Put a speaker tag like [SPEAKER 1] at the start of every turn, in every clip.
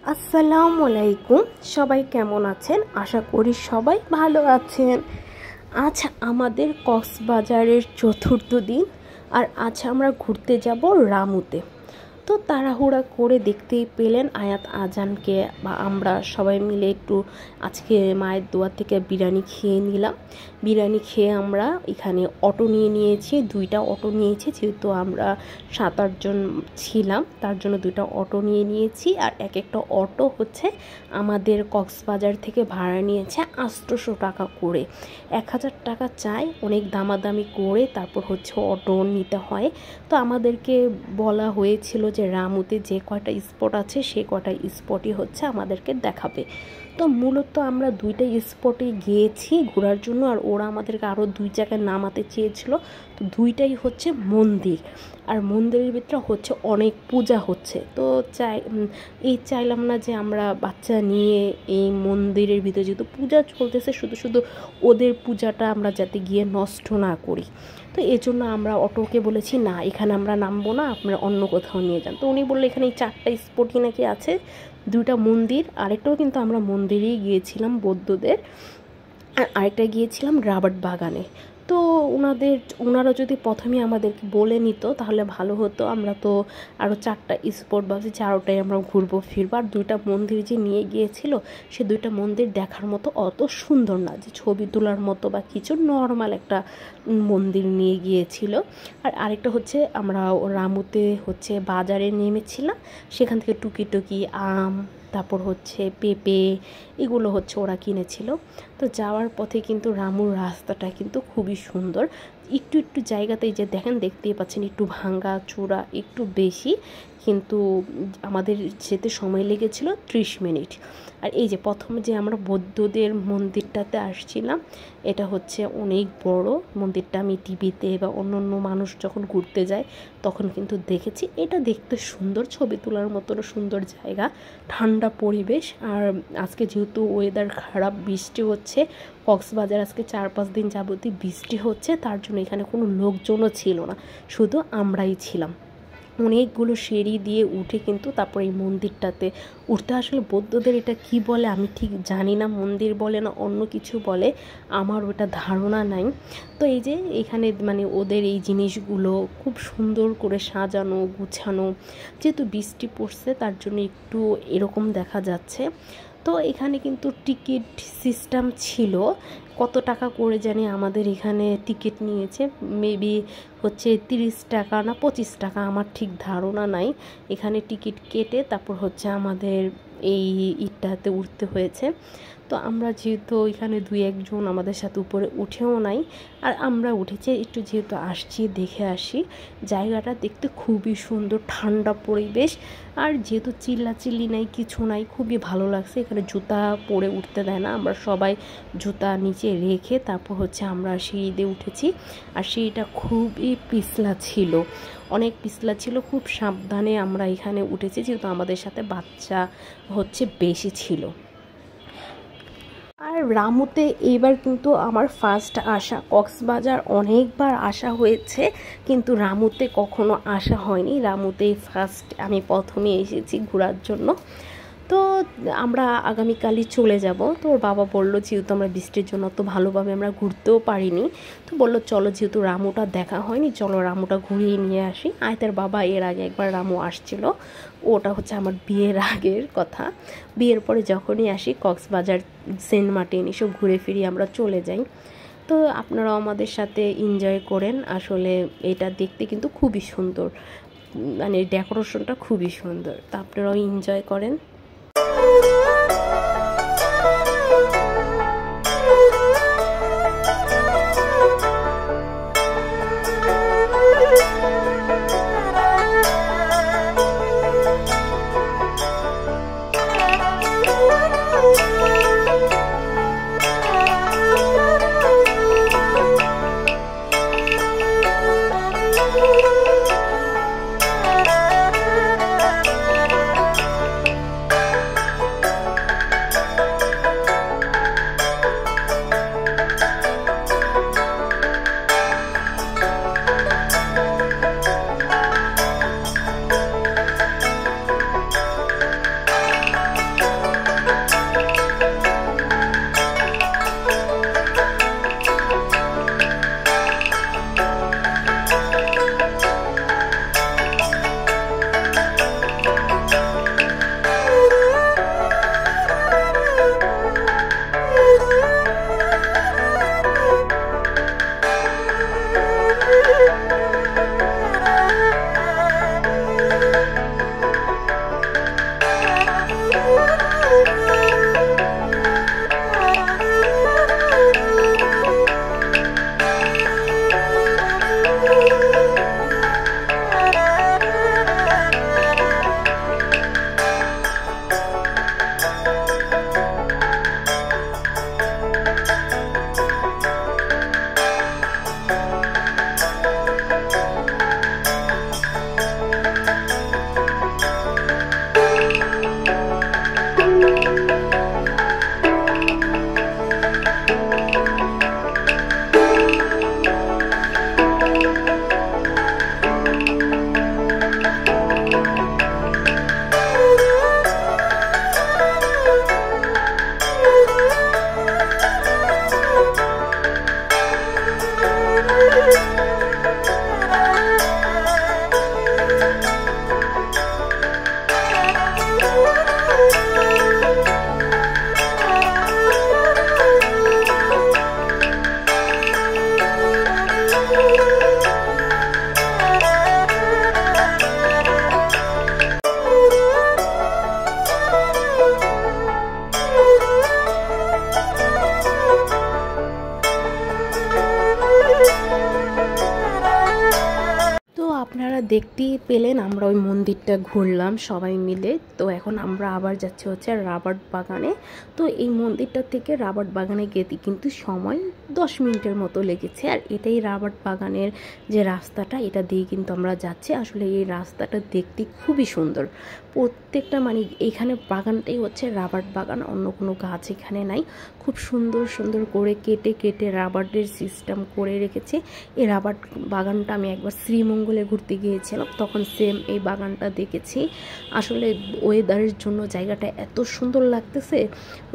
[SPEAKER 1] আসসালামু আলাইকুম। সবাই কেমন আছেন? আশা করি সবাই ভালো আছেন। আজ আমাদের কক্সবাজারের চতুর্থ দিন, আর আজ আমরা ঘুরতে যাব রামুতে। তো তাড়াহুড়া করে দেখতেই পেলেন আয়াত আজানকে বা আমরা সবাই মিলে একটু আজকে মায়ের দোয়া থেকে বিরিয়ানি খেয়ে নিলাম। বিরিয়ানি খেয়ে আমরা এখানে অটো নিয়েছি, 2টা অটো নিয়েছি, যেহেতু আমরা 7-8 জন ছিলাম তার জন্য 2টা অটো নিয়েছি। আর এক একটা অটো হচ্ছে আমাদের কক্সবাজার থেকে ভাড়া নিয়েছে 800 টাকা করে। 1000 টাকা চাই, অনেক দামাদামি করে তারপর হচ্ছে অটো নিতে হয়। তো আমাদেরকে বলা হয়েছিল যে রামুতে যে কয়টা স্পট আছে সে কয়টা স্পটই হচ্ছে আমাদেরকে দেখাবে। তো মূলত আমরা 2টা স্পটে গিয়েছি ঘোরার জন্য, আর ওরা আমাদেরকে আরও 2 জায়গায় নামাতে চেয়েছিল। তো 2টাই হচ্ছে মন্দির, আর মন্দিরের ভিতরে হচ্ছে অনেক পূজা হচ্ছে। তো চাইলাম না যে আমরা বাচ্চা নিয়ে এই মন্দিরের ভিতরে, যেহেতু পূজা চলতেছে, শুধু শুধু ওদের পূজাটা আমরা যাতে গিয়ে নষ্ট না করি। তো এই জন্য আমরা অটোকে বলেছি না, এখানে আমরা নামবো না, আপনারা অন্য কোথাও নিয়ে যান। তো উনি বললো এখানে এই 4টা স্পটই নাকি আছে, 2টা মন্দির, আরেকটাও কিন্তু আমরা মন্দিরেই গিয়েছিলাম বৌদ্ধদের, আর আরেকটা গিয়েছিলাম রাবার বাগানে। তো ওনারা যদি প্রথমে আমাদেরকে বলে নিত তাহলে ভালো হতো। আমরা তো আরও 4টা স্পট ভাবছি, 4টাই আমরা ঘুরবো ফিরবো। আর 2টা মন্দির যে নিয়ে গিয়েছিল সে 2টা মন্দির দেখার মতো অত সুন্দর না, যে ছবি তোলার মতো বা কিছু, নর্মাল একটা মন্দির নিয়ে গিয়েছিল। আর আরেকটা হচ্ছে আমরা রামুতে হচ্ছে বাজারে নেমেছিলাম, সেখান থেকে টুকি আম, তারপর হচ্ছে পেঁপে, এগুলো হচ্ছে ওরা কিনেছিল। তো যাওয়ার পথে কিন্তু রামুর রাস্তাটা কিন্তু খুবই সুন্দর। একটু জায়গাতেই যে দেখতেই পাচ্ছেন একটু ভাঙ্গা চূড়া একটু বেশি, কিন্তু আমাদের যেতে সময় লেগেছিল 30 মিনিট। আর এই যে প্রথমে যে আমরা বৌদ্ধদের মন্দিরটাতে আসছিলাম, এটা হচ্ছে অনেক বড় মন্দিরটা। আমি টিভিতে বা অন্য মানুষ যখন ঘুরতে যায় তখন কিন্তু দেখেছি। এটা দেখতে সুন্দর, ছবি তোলার মতো সুন্দর জায়গা, ঠান্ডা পরিবেশ। আর আজকে যেহেতু ওয়েদার খারাপ, বৃষ্টি হচ্ছে, কক্সবাজার আজকে 4-5 দিন যাবতীয় বৃষ্টি হচ্ছে, তার জন্য এখানে কোনো লোকজনও ছিল না, শুধু আমরাই ছিলাম। অনেকগুলো সিঁড়ি দিয়ে উঠে কিন্তু তারপর এই মন্দিরটাতে উঠতে, আসলে বৌদ্ধদের এটা কি বলে আমি ঠিক জানি না, মন্দির বলে না অন্য কিছু বলে, আমার ওটা ধারণা নাই। তো এই যে এখানে মানে ওদের এই জিনিসগুলো খুব সুন্দর করে সাজানো গুছানো, যেহেতু বৃষ্টি পড়ছে তার জন্য একটু এরকম দেখা যাচ্ছে। তো এখানে কিন্তু টিকিট সিস্টেম ছিল, কত টাকা করে জানি আমাদের এখানে টিকিট নিয়েছে, মেবি হচ্ছে 30 টাকা না 25 টাকা, আমার ঠিক ধারণা নাই। এখানে টিকিট কেটে তারপর হচ্ছে আমাদের এই ইটটাতে উঠতে হয়েছে। তো আমরা যেহেতু এখানে 2-1 জন আমাদের সাথে উপরে উঠেও নাই, আর আমরা উঠেছি একটু, যেহেতু আসছি দেখে আসি। জায়গাটা দেখতে খুবই সুন্দর, ঠান্ডা পরিবেশ, আর যেহেতু চিল্লাচিল্লি নাই কিছু নাই, খুবই ভালো লাগছে। এখানে জুতা পরে উঠতে দেয় না, আমরা সবাই জুতা নিচে রেখে তারপর হচ্ছে আমরা সিঁড়ি দিয়ে উঠেছি। আর সিঁড়িটা খুবই পিছলা ছিল, অনেক পিছলা ছিল, খুব সাবধানে আমরা এখানে উঠেছি, যেহেতু আমাদের সাথে বাচ্চা হচ্ছে বেশি ছিল। আর রামুতে এইবার কিন্তু আমার ফার্স্ট আসা, কক্সবাজার অনেকবার আসা হয়েছে কিন্তু রামুতে কখনো আসা হয়নি। রামুতেই ফার্স্ট, আমি প্রথমে এসেছি ঘোরার জন্য। তো আমরা আগামীকালই চলে যাব। তো ওর বাবা বললো, যেহেতু আমরা বৃষ্টির জন্য তো ভালোভাবে আমরা ঘুরতেও পারিনি, তো বললো চলো, যেহেতু রামুটা দেখা হয়নি চলো রামুটা ঘুরিয়ে নিয়ে আসি। আয়তার বাবা এর আগে একবার রামু আসছিল, ওটা হচ্ছে আমার বিয়ের আগের কথা। বিয়ের পরে যখনই আসি কক্সবাজার, সেন্ট মার্টিন এসব ঘুরে ফিরে আমরা চলে যাই। তো আপনারাও আমাদের সাথে এনজয় করেন, আসলে এটা দেখতে কিন্তু খুবই সুন্দর, মানে ডেকোরেশনটা খুবই সুন্দর, তা আপনারাও এনজয় করেন। দেখতেই পেলেন আমরা ওই মন্দিরটা ঘুরলাম সবাই মিলে। তো এখন আমরা আবার যাচ্ছি হচ্ছে রাবার্ট বাগানে। তো এই মন্দিরটা থেকে রাবার্ট বাগানে যেতে কিন্তু সময় 10 মিনিটের মতো লেগেছে। আর এটাই রাবার্ট বাগানের যে রাস্তাটা, এটা দিয়ে কিন্তু আমরা যাচ্ছি। আসলে এই রাস্তাটা দেখতে খুবই সুন্দর, প্রত্যেকটা মানে এখানে বাগানটাই হচ্ছে রাবার্ট বাগান, অন্য কোনো গাছ এখানে নাই। খুব সুন্দর সুন্দর করে কেটে কেটে রাবার্টের সিস্টেম করে রেখেছে। এই রাবার্ট বাগানটা আমি একবার শ্রীমঙ্গলে ঘুরতে গিয়েছিলাম, তখন সেম এই বাগানটা দেখেছি। আসলে ওয়েদারের জন্য জায়গাটা এত সুন্দর লাগতেছে,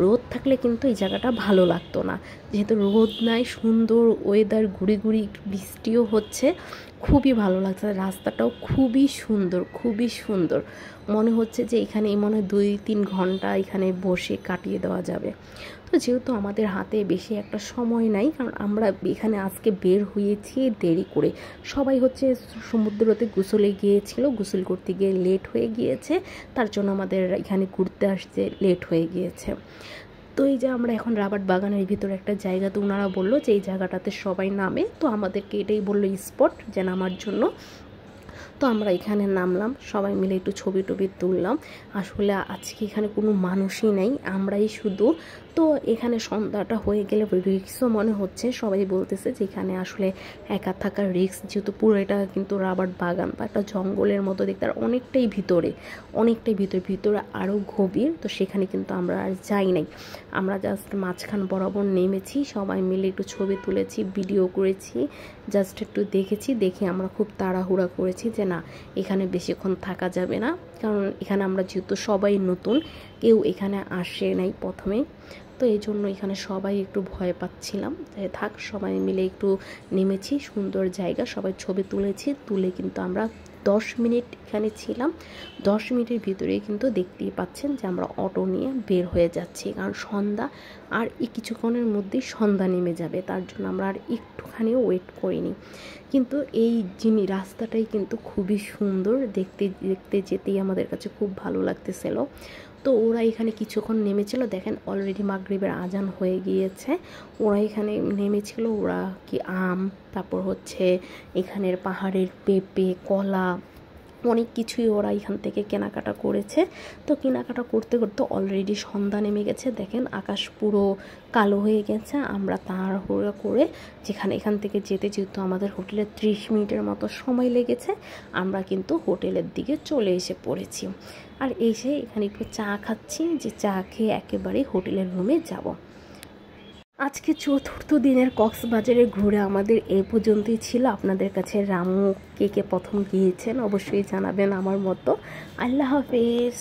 [SPEAKER 1] রোদ থাকলে কিন্তু এই জায়গাটা ভালো লাগতো না। যেহেতু রোদ নাই, সুন্দর ওয়েদার, ঘুরি ঘুরি বৃষ্টিও হচ্ছে, খুবই ভালো লাগছে। রাস্তাটাও খুবই সুন্দর, খুবই সুন্দর। মনে হচ্ছে যে এখানে মনে হয় 2-3 ঘন্টা এখানে বসে কাটিয়ে দেওয়া যাবে। তো যেহেতু আমাদের হাতে বেশি একটা সময় নাই, কারণ আমরা এখানে আজকে বের হয়েছি দেরি করে। সবাই হচ্ছে সমুদ্রতে গোসলে গিয়েছিল, গোসল করতে গিয়ে লেট হয়ে গিয়েছে, তার জন্য আমাদের এখানে ঘুরতে আসতে লেট হয়ে গিয়েছে। তো এই যে আমরা এখন রাবার্ট বাগানের ভিতরে একটা জায়গাতে ওনারা বললো যে এই জায়গাটাতে সবাই নামে, তো আমাদেরকে এটাই বললো স্পট যে নামার জন্য। তো আমরা এখানে নামলাম, সবাই মিলে একটু ছবি টবি তুললাম। আসলে আজকে এখানে কোনো মানুষই নেই, আমরাই শুধু। তো এখানে সন্ধ্যাটা হয়ে গেলে রিক্সও মনে হচ্ছে, সবাই বলতেছে যে এখানে আসলে একা থাকার রিক্স, যেহেতু পুরো এটা কিন্তু রাবার্ট বাগান বা একটা জঙ্গলের মতো দেখতে, আর অনেকটাই ভিতরে, অনেকটাই ভিতরে আরও গভীর। তো সেখানে কিন্তু আমরা আর যাই নাই, আমরা জাস্ট মাঝখান বরাবর নেমেছি, সবাই মিলে একটু ছবি তুলেছি, ভিডিও করেছি, জাস্ট একটু দেখেছি। দেখে আমরা খুব তাড়াহুড়া করেছি যে না, এখানে বেশিক্ষণ থাকা যাবে না, কারণ এখানে আমরা যেহেতু সবাই নতুন, কেউ এখানে আসে নাই প্রথমে, তো এই জন্য এখানে সবাই একটু ভয় পাচ্ছিলাম। তাই থাক, সবাই মিলে একটু নেমেছি, সুন্দর জায়গা, সবাই ছবি তুলেছি। তুলে কিন্তু আমরা 10 মিনিট এখানে ছিলাম। 10 মিনিটের ভিতরেই কিন্তু দেখতেই পাচ্ছেন যে আমরা অটো নিয়ে বের হয়ে যাচ্ছি, কারণ সন্ধ্যা আর এই কিছুক্ষণের মধ্যেই সন্ধ্যা নেমে যাবে, তার জন্য আমরা আর একটুখানিও ওয়েট করিনি। কিন্তু এই রাস্তাটাই কিন্তু খুবই সুন্দর, দেখতে দেখতে যেতেই আমাদের কাছে খুব ভালো লাগতেছিল। তো ওরা এখানে কিছুক্ষণ নেমেছিল, দেখেন অলরেডি মাগরিবের আজান হয়ে গিয়েছে। ওরা এখানে নেমেছিল, ওরা কি আম, তারপর হচ্ছে এখানের পাহাড়ের পেঁপে, কলা, অনেক কিছুই ওরা এখান থেকে কেনাকাটা করেছে। তো কেনাকাটা করতে করতে অলরেডি সন্ধ্যা নেমে গেছে, দেখেন আকাশ পুরো কালো হয়ে গেছে। আমরা তাড়াহুড়ো করে এখান থেকে যেহেতু আমাদের হোটেলে 30 মিনিটের মতো সময় লেগেছে, আমরা কিন্তু হোটেলের দিকে চলে এসে পড়েছি। আর এসে এখানে একটু চা খাচ্ছি, যে চা খেয়ে একেবারে হোটেলের রুমে যাব। আজকে চতুর্থ দিনের কক্সবাজারে ঘুরে আমাদের এ পর্যন্তই ছিল। আপনাদের কাছে রামু কে কে প্রথম গিয়েছেন অবশ্যই জানাবেন আমার মতো। আল্লাহ হাফেজ।